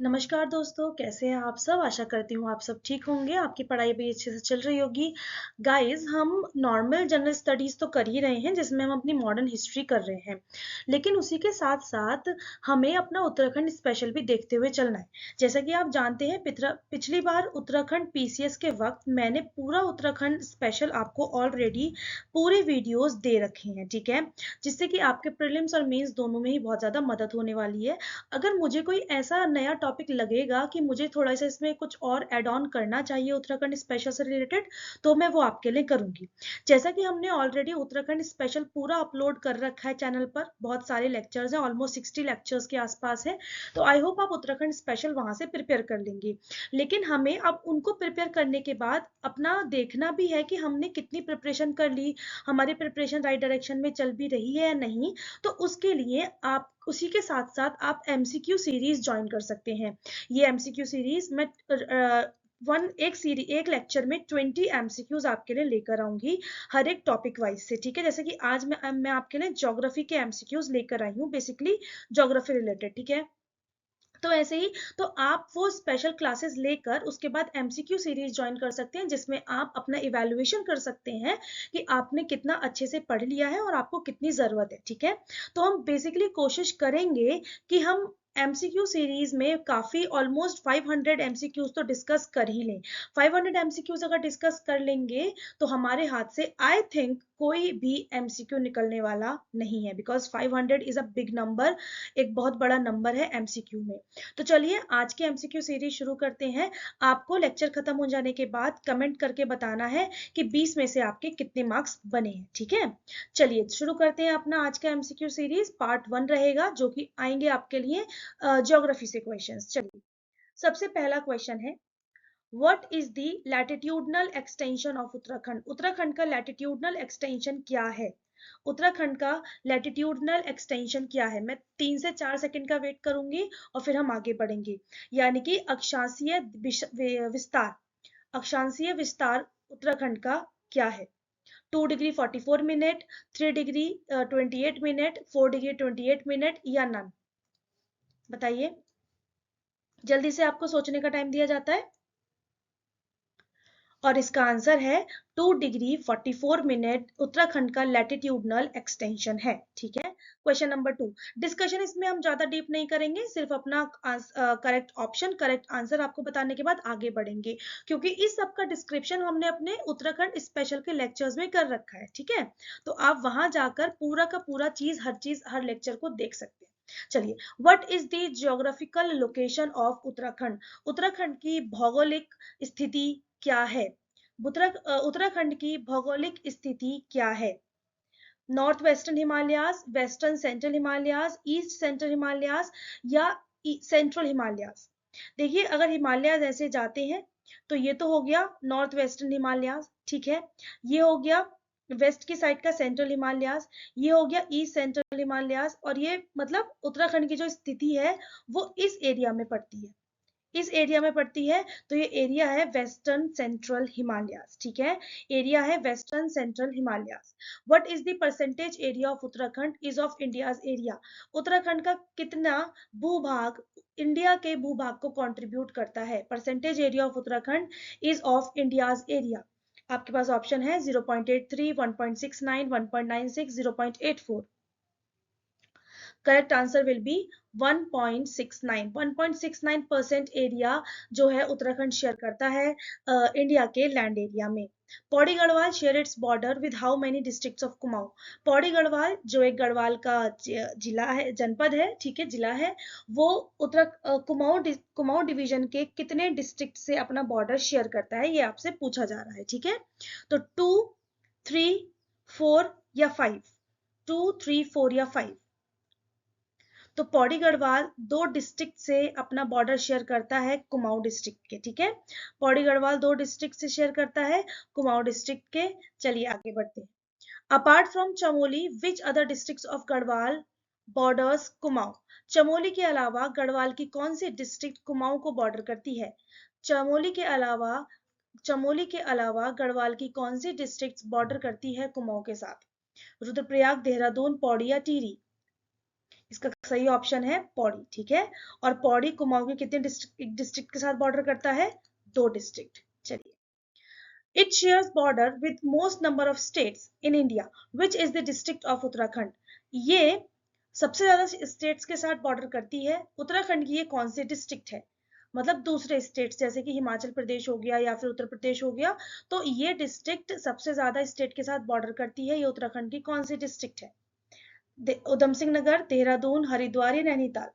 नमस्कार दोस्तों, कैसे हैं आप सब। आशा करती हूँ आप सब ठीक होंगे, आपकी पढ़ाई भी अच्छे से चल रही होगी। गाइस, हम नॉर्मल जनरल स्टडीज तो कर ही रहे हैं जिसमें हम अपनी मॉडर्न हिस्ट्री कर रहे हैं, लेकिन उसी के साथ साथ हमें अपना उत्तराखंड स्पेशल भी देखते हुए चलना है। जैसा कि आप जानते हैं, पिछली बार उत्तराखंड पीसीएस के वक्त मैंने पूरा उत्तराखंड स्पेशल आपको ऑलरेडी पूरे वीडियोस दे रखे हैं, ठीक है, जिससे कि आपके प्रीलिम्स और मेंस दोनों में ही बहुत ज़्यादा मदद होने वाली है। अगर मुझे कोई ऐसा नया टॉपिक लगेगा कि मुझे थोड़ा सा इसमें कुछ और ऐड ऑन करना चाहिए उत्तराखंड स्पेशल से रिलेटेड, तो मैं वो आपके लिए करूंगी। जैसा कि हमने ऑलरेडी उत्तराखंड स्पेशल पूरा अपलोड कर रखा है चैनल पर, बहुत सारे लेक्चर्स हैं, ऑलमोस्ट 60 लेक्चर्स के आसपास है, तो आई होप आप उत्तराखंड स्पेशल वहां से प्रिपेयर कर लेंगे। लेकिन हमें अब उनको प्रिपेयर करने के बाद अपना देखना भी है कि हमने कितनी प्रिपरेशन कर ली, हमारी प्रिपरेशन राइट डायरेक्शन में चल भी रही है या नहीं। तो उसके लिए आप उसी के साथ साथ आप एमसीक्यू सीरीज ज्वाइन कर सकते हैं। ये एमसीक्यू सीरीज मैं एक लेक्चर में 20 एमसीक्यूज आपके लिए लेकर आऊंगी, हर एक टॉपिक वाइज से, ठीक है। जैसे कि आज मैं आपके लिए ज्योग्राफी के एमसीक्यूज लेकर आई हूँ, बेसिकली ज्योग्राफी रिलेटेड, ठीक है। तो ऐसे ही, तो आप वो स्पेशल क्लासेस लेकर उसके बाद एमसीक्यू सीरीज ज्वाइन कर सकते हैं, जिसमें आप अपना इवैल्यूएशन कर सकते हैं कि आपने कितना अच्छे से पढ़ लिया है और आपको कितनी जरूरत है, ठीक है। तो हम बेसिकली कोशिश करेंगे कि हम एमसीक्यू सीरीज में काफी ऑलमोस्ट 500 एमसीक्यूज तो डिस्कस कर ही लें। 500 एमसीक्यूज अगर डिस्कस कर लेंगे तो हमारे हाथ से आई थिंक कोई भी एमसीक्यू निकलने वाला नहीं है, because 500 is a big number, एक बहुत बड़ा नंबर है एमसीक्यू में। तो चलिए आज के एमसीक्यू सीरीज शुरू करते हैं। आपको लेक्चर खत्म हो जाने के बाद कमेंट करके बताना है कि 20 में से आपके कितने मार्क्स बने हैं, ठीक है। चलिए शुरू करते हैं अपना आज का एमसीक्यू सीरीज। पार्ट 1 रहेगा, जो कि आएंगे आपके लिए ज्योग्राफी से क्वेश्चंस। चलिए, सबसे पहला क्वेश्चन है, what is the latitudinal extension of Uttarakhand. Uttarakhand का लैटिट्यूडनल एक्सटेंशन क्या है। उत्तराखंड का लैटिट्यूडनल एक्सटेंशन क्या है। मैं 3 से 4 सेकंड का वेट करूंगी और फिर हम आगे बढ़ेंगे। यानी कि अक्षांशीय विस्तार, अक्षांशीय विस्तार उत्तराखंड का क्या है। 2 degree 44 minute, 3 degree 28 minute, 4 degree 28 minute, या नन। बताइए, जल्दी से, आपको सोचने का टाइम दिया जाता है। और इसका आंसर है 2 डिग्री 44 मिनट उत्तराखंड का लैटिट्यूडनल एक्सटेंशन है, ठीक है। क्वेश्चन नंबर 2, डिस्कशन इसमें हम ज्यादा डीप नहीं करेंगे, सिर्फ अपना करेक्ट ऑप्शन, करेक्ट आंसर आपको बताने के बाद आगे बढ़ेंगे, क्योंकि इस सब का डिस्क्रिप्शन हमने अपने उत्तराखंड स्पेशल के लेक्चर्स में कर रखा है, ठीक है। तो आप वहां जाकर पूरा का पूरा चीज हर लेक्चर को देख सकते हैं। चलिए, what is the geographical location of Uttarakhand. Uttarakhand की भौगोलिक स्थिति क्या है। उत्तराखंड की भौगोलिक स्थिति क्या है। North western Himalayas, western central Himalayas, east central Himalayas, या सेंट्रल हिमालयास। देखिए, अगर हिमालयास ऐसे जाते हैं तो ये तो हो गया नॉर्थ वेस्टर्न हिमालयास, ठीक है। ये हो गया वेस्ट की साइड का सेंट्रल हिमालयास, ये हो गया ईस्ट सेंट्रल हिमालयास, और ये मतलब उत्तराखंड की जो स्थिति है वो इस एरिया में पड़ती है, इस एरिया में पड़ती है। तो ये एरिया है वेस्टर्न सेंट्रल हिमालयास, ठीक है। एरिया है western central Himalayas. What is the percentage area of Uttarakhand is of India's area. Uttarakhand का कितना भूभाग इंडिया के भूभाग को कंट्रीब्यूट करता है। Percentage area of Uttarakhand is of India's area. आपके पास ऑप्शन है 0.83, 1.69, 1.96, 0.84। Correct answer will be 1.69। 1.69% area जो है उत्तराखंड शेयर करता है इंडिया के लैंड एरिया में। Pauri Garhwal share its border with how many districts of Kumaon. Pauri Garhwal जो एक गढ़वाल का जिला है, जनपद है, ठीक है, जिला है, वो कुमाऊं डिवीजन के कितने डिस्ट्रिक्ट से अपना बॉर्डर शेयर करता है, ये आपसे पूछा जा रहा है, ठीक है। तो 2, 3, 4 या 5। 2, 3, 4 या 5। तो पौड़ी गढ़वाल 2 डिस्ट्रिक्ट से अपना बॉर्डर शेयर करता है कुमाऊं डिस्ट्रिक्ट के, ठीक है। पौड़ी गढ़वाल 2 डिस्ट्रिक्ट से शेयर करता है कुमाऊं डिस्ट्रिक्ट के। चलिए आगे बढ़ते हैं। Apart from Chamoli which other districts of Garhwal borders Kumaon. Chamoli के अलावा गढ़वाल की कौन सी डिस्ट्रिक्ट कुमाऊं को बॉर्डर करती है। चमोली के अलावा चमोली के अलावा गढ़वाल की कौन सी डिस्ट्रिक्ट बॉर्डर करती है कुमाऊं के साथ। रुद्रप्रयाग, देहरादून, पौड़ी या टिहरी। इसका सही ऑप्शन है पौड़ी, ठीक है। और पौड़ी कुमाऊं के कितने डिस्ट्रिक्ट के साथ बॉर्डर करता है? 2 डिस्ट्रिक्ट। चलिए, it shares border with most number of states in India, which is the district of Uttarakhand. ये सबसे ज्यादा स्टेट्स के साथ बॉर्डर करती है उत्तराखंड की, ये कौन सी डिस्ट्रिक्ट है? मतलब दूसरे स्टेट्स जैसे कि हिमाचल प्रदेश हो गया या फिर उत्तर प्रदेश हो गया, तो ये डिस्ट्रिक्ट सबसे ज्यादा स्टेट के साथ बॉर्डर करती है, ये उत्तराखंड की कौन सी डिस्ट्रिक्ट है? उधम सिंह नगर, देहरादून, हरिद्वार या नैनीताल?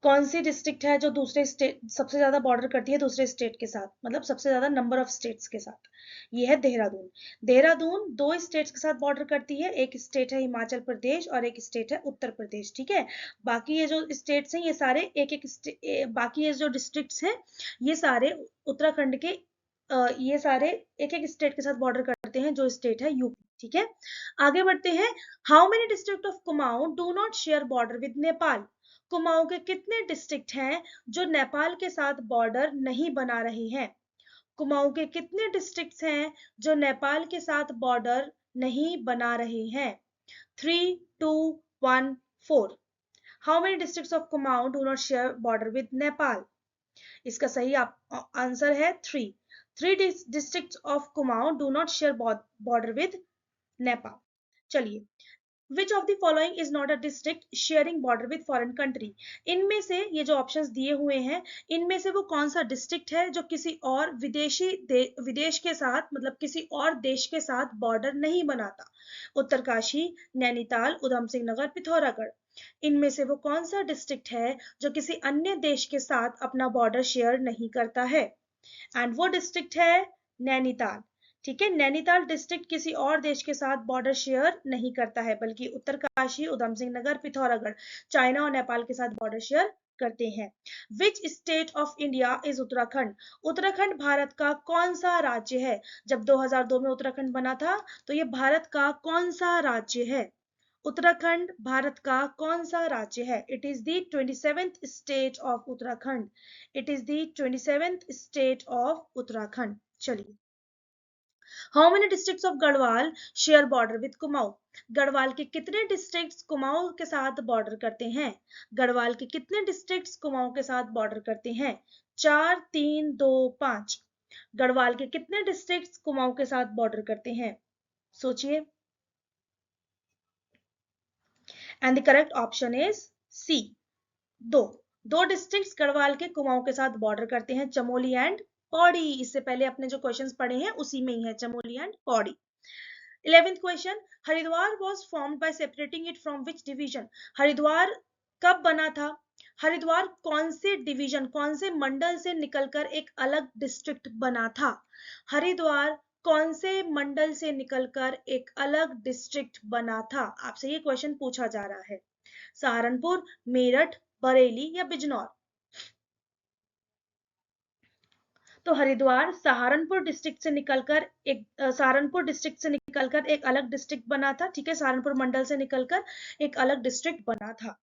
कौन सी डिस्ट्रिक्ट है जो दूसरे स्टेट सबसे ज्यादा बॉर्डर करती है दूसरे स्टेट के साथ, मतलब सबसे ज्यादा नंबर ऑफ स्टेट्स के साथ? ये है देहरादून। देहरादून 2 स्टेट्स के साथ बॉर्डर करती है, एक स्टेट है हिमाचल प्रदेश और एक स्टेट है उत्तर प्रदेश, ठीक है। बाकी ये जो स्टेट्स हैं ये सारे बाकी ये जो डिस्ट्रिक्ट्स हैं ये सारे उत्तराखंड के ये सारे एक एक स्टेट के साथ बॉर्डर करते हैं, जो स्टेट है यूपी, ठीक है। आगे बढ़ते हैं। How many district of Kumaon do not share border with Nepal? Kumaon के कितने डिस्ट्रिक्ट हैं जो नेपाल के साथ बॉर्डर नहीं बना रहे हैं? कुमाऊं के कितने डिस्ट्रिक्ट्स हैं जो नेपाल के साथ बॉर्डर नहीं बना रहे हैं? 3, 2, 1, 4। How many districts of Kumaon do not share border with Nepal? इसका सही आंसर है 3। 3 districts of Kumaon do not share border with Nepal. चलिए, Which of the following is not a district sharing border with foreign country? इनमें से ये जो ऑप्शंस दिए हुए हैं इनमें से वो कौन सा डिस्ट्रिक्ट है जो किसी और विदेश के साथ, मतलब किसी और देश के साथ बॉर्डर नहीं बनाता? उत्तरकाशी, नैनीताल, उधम सिंह नगर, पिथौरागढ़। इनमें से वो कौन सा डिस्ट्रिक्ट है जो किसी अन्य देश के साथ अपना बॉर्डर शेयर नहीं करता है? एंड वो डिस्ट्रिक्ट है नैनीताल, ठीक है। नैनीताल डिस्ट्रिक्ट किसी और देश के साथ बॉर्डर शेयर नहीं करता है, बल्कि उत्तरकाशी, उधम सिंह नगर, पिथौरागढ़ चाइना और नेपाल के साथ बॉर्डर शेयर करते हैं। Which state of India is Uttarakhand? Uttarakhand Bharat का कौन सा राज्य है? जब 2002 में उत्तराखंड बना था तो ये भारत का कौन सा राज्य है? उत्तराखंड भारत का कौन सा राज्य है? It is the 27th state of Uttarakhand. It is the 27th state of Uttarakhand. चलिए, how many districts of Garhwal share border with Kumaon? Garhwal के कितने डिस्ट्रिक्ट्स कुमाऊं के साथ बॉर्डर करते हैं? गढ़वाल के कितने डिस्ट्रिक्ट्स कुमाऊं के साथ बॉर्डर करते हैं? 4, 3, 2, 5। गढ़वाल के कितने डिस्ट्रिक्ट्स कुमाऊं के साथ बॉर्डर करते हैं? सोचिए। And the correct option is C, 2 districts Garhwal के कुमाऊं के साथ बॉर्डर करते हैं, चमोली एंड पौड़ी। इससे पहले अपने जो क्वेश्चंस पढ़े हैं उसी में ही है Chamoli and Pauri. 11th question, Haridwar was formed by separating it from which division? Haridwar कब बना था? हरिद्वार कौन से डिवीजन, कौन से मंडल से निकलकर एक अलग डिस्ट्रिक्ट बना था? हरिद्वार कौन से मंडल से निकलकर एक अलग डिस्ट्रिक्ट बना था? आपसे ये क्वेश्चन पूछा जा रहा है। सहारनपुर, मेरठ, बरेली या बिजनौर? तो हरिद्वार सहारनपुर डिस्ट्रिक्ट से निकलकर एक अलग डिस्ट्रिक्ट बना था, ठीक है। सहारनपुर मंडल से निकलकर एक अलग डिस्ट्रिक्ट बना था।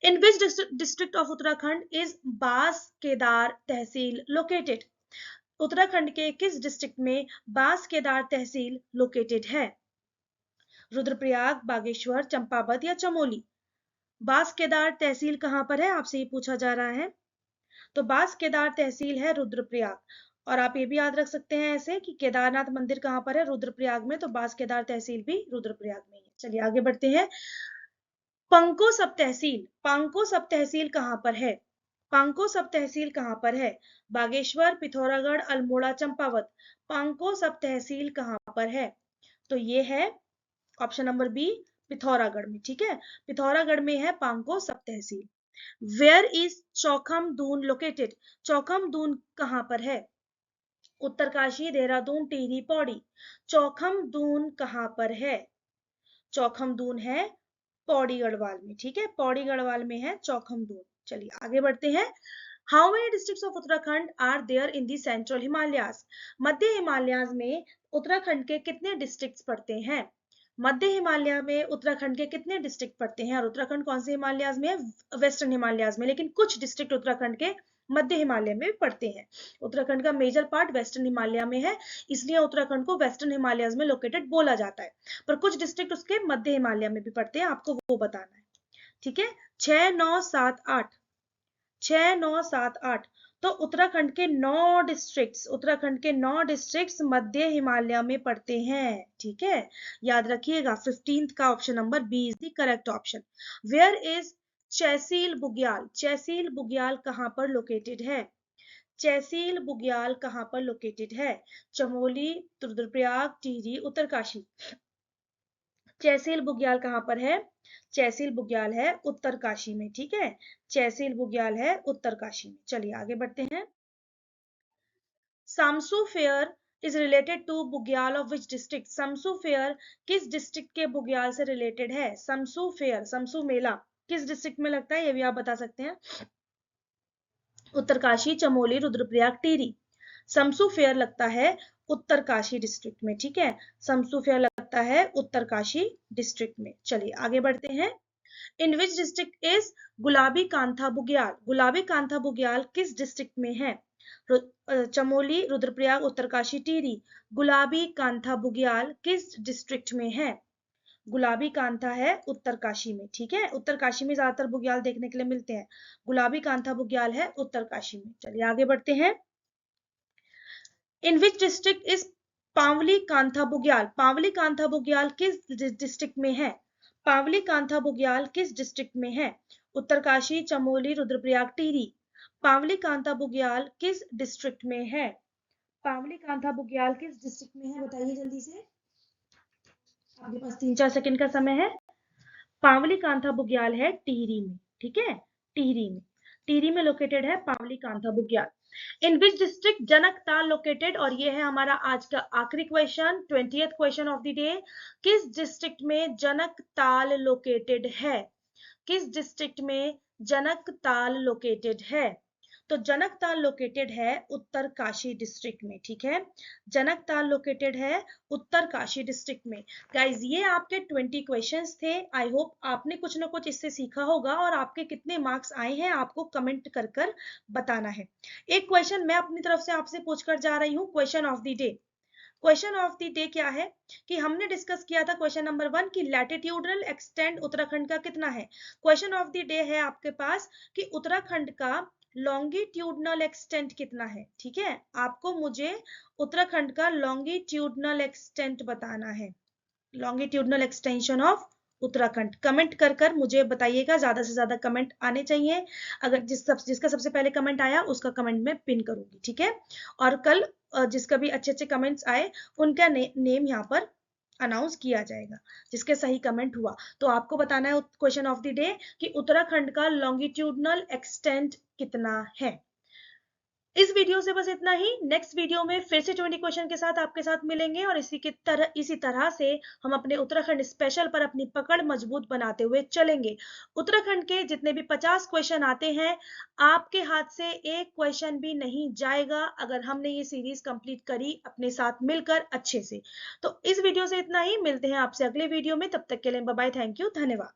In which district of Uttarakhand is Basukedar tehsil located? Uttarakhand के किस डिस्ट्रिक्ट में बास केदार तहसील लोकेटेड है? रुद्रप्रयाग, बागेश्वर, चंपावत या चमोली? बास केदार तहसील कहां पर है, आपसे ये पूछा जा रहा है। तो बास केदार तहसील है रुद्रप्रयाग। और आप ये भी याद रख सकते हैं ऐसे कि केदारनाथ मंदिर कहां पर है? रुद्रप्रयाग में। तो बास केदार तहसील भी रुद्रप्रयाग में है। चलिए आगे बढ़ते हैं। पांको सब तहसील कहां पर है? पांको सब तहसील कहां पर है? बागेश्वर, पिथौरागढ़, अल्मोड़ा, चंपावत। पांको सब तहसील कहां पर है? तो ये है ऑप्शन नंबर बी, पिथौरागढ़ में, ठीक है। पिथौरागढ़ में है पांको सब तहसील। Where is Chaukham Doon located? Chaukham Doon कहां पर है? उत्तरकाशी, देहरादून, टिहरी, पौड़ी। चौखम दून कहां पर है? चौखम दून है पौड़ी गढ़वाल में, ठीक है। पौड़ी गढ़वाल में है चौखम दून। चलिए आगे बढ़ते हैं। How many districts of Uttarakhand are there in the central Himalayas? मध्य हिमालयाज में उत्तराखंड के कितने डिस्ट्रिक्ट्स पड़ते हैं? मध्य हिमालय में उत्तराखंड के कितने डिस्ट्रिक्ट पड़ते हैं? और उत्तराखंड कौन से हिमालयाज में है? वेस्टर्न हिमालयाज में, लेकिन कुछ डिस्ट्रिक्ट उत्तराखंड के मध्य हिमालय में पड़ते हैं। उत्तराखंड का मेजर पार्ट वेस्टर्न हिमालय में है, इसलिए उत्तराखंड को वेस्टर्न हिमालयाज में लोकेटेड बोला जाता है। पर कुछ डिस्ट्रिक्ट उसके मध्य हिमालय में भी पड़ते हैं, आपको वो बताना है। ठीक है, 6 9 7 8, 6 9 7 8। तो उत्तराखंड के 9 डिस्ट्रिक्ट्स, उत्तराखंड के 9 डिस्ट्रिक्ट्स मध्य हिमालय में पड़ते हैं। ठीक है, याद रखिएगा 15th का option number B is the correct option. Where is Chaisil Bugyal, Chaisil Bugyal कहां पर लोकेटेड है? चैसील बुग्याल कहां पर लोकेटेड है? चमोली, रुद्रप्रयाग, टिहरी, उत्तरकाशी। चैसील बुग्याल कहां पर है? चैसील बुग्याल है उत्तरकाशी में। ठीक है, चैसील बुग्याल है उत्तरकाशी में। चलिए आगे बढ़ते हैं। Samsu fair is related to bugyal of which district? Samsu fair किस डिस्ट्रिक्ट के बुग्याल से रिलेटेड है? समसू फेयर, समसू मेला किस डिस्ट्रिक्ट में लगता है, ये भी आप बता सकते हैं। उत्तरकाशी, चमोली, रुद्रप्रयाग, टिहरी। समसू फेयर लगता है उत्तरकाशी डिस्ट्रिक्ट में। ठीक है, समसू फेयर लगता है उत्तरकाशी डिस्ट्रिक्ट में। चलिए आगे बढ़ते हैं। इन विच डिस्ट्रिक्ट इज गुलाबी कांथा बुग्याल? गुलाबी कांथा बुग्याल किस डिस्ट्रिक्ट में है? चमोली, रुद्रप्रयाग, उत्तरकाशी, टिहरी। गुलाबी कांथा बुग्याल किस डिस्ट्रिक्ट में है? गुलाबी कांथा है उत्तरकाशी में। ठीक है, उत्तरकाशी में ज्यादातर बुग्याल देखने के लिए मिलते हैं। गुलाबी कांथा बुग्याल है उत्तरकाशी में। चलिए आगे बढ़ते हैं। इन विच डिस्ट्रिक्ट इज पावली कांथा बुग्याल? पावली कांथा बुग्याल किस डिस्ट्रिक्ट में है? पावली कांथा बुग्याल किस डिस्ट्रिक्ट में है? उत्तरकाशी, चमोली, रुद्रप्रयाग, टिहरी। पावली कांथा बुग्याल किस डिस्ट्रिक्ट में है? पावली कांथा बुग्याल किस डिस्ट्रिक्ट में है, बताइए जल्दी से, आपके पास 3-4 सेकंड का समय है। पावली कांथा बुग्याल है टिहरी में। ठीक है, टिहरी में, टिहरी में लोकेटेड है पावली कांथा बुग्याल। इन विच डिस्ट्रिक्ट जनकताल लोकेटेड? और ये है हमारा आज का आखिरी question, 20th question of the day. किस डिस्ट्रिक्ट में जनकताल लोकेटेड है? किस डिस्ट्रिक्ट में जनकताल लोकेटेड है? तो जनकताल लोकेटेड है उत्तरकाशी डिस्ट्रिक्ट में। ठीक है, जनकताल लोकेटेड है उत्तरकाशी डिस्ट्रिक्ट में। गाइज ये आपके 20 क्वेश्चंस थे। आई होप आपने कुछ ना कुछ इससे सीखा होगा, और आपके कितने मार्क्स आए हैं आपको कमेंट कर कर बताना है। एक क्वेश्चन मैं अपनी तरफ से आपसे पूछकर जा रही हूँ, question of the day. Question of the day क्या है कि हमने डिस्कस किया था क्वेश्चन नंबर 1 की लैटिट्यूडनल एक्सटेंट उत्तराखंड का कितना है। क्वेश्चन ऑफ द डे है आपके पास कि उत्तराखंड का लॉन्गिट्यूडनल एक्सटेंट कितना है। ठीक है, आपको मुझे उत्तराखंड का लॉन्गिट्यूडनल एक्सटेंट बताना है, longitudinal extension of Uttarakhand. Comment कर कर मुझे बताइएगा, ज्यादा से ज्यादा कमेंट आने चाहिए। अगर जिसका सबसे पहले कमेंट आया उसका कमेंट मैं पिन करूंगी। ठीक है, और कल जिसका भी अच्छे अच्छे कमेंट्स आए उनका नेम यहाँ पर अनाउंस किया जाएगा, जिसके सही कमेंट हुआ। तो आपको बताना है क्वेश्चन ऑफ द डे कि उत्तराखंड का लॉन्गिट्यूडनल एक्सटेंट कितना है। इस वीडियो से बस इतना ही। नेक्स्ट वीडियो में फिर से 20 क्वेश्चन के साथ आपके साथ मिलेंगे, और इसी तरह से हम अपने उत्तराखंड स्पेशल पर अपनी पकड़ मजबूत बनाते हुए चलेंगे। उत्तराखंड के जितने भी 50 क्वेश्चन आते हैं, आपके हाथ से एक क्वेश्चन भी नहीं जाएगा अगर हमने ये सीरीज कंप्लीट करी अपने साथ मिलकर अच्छे से। तो इस वीडियो से इतना ही, मिलते हैं आपसे अगले वीडियो में, तब तक के लिए बाय बाय, थैंक यू, धन्यवाद।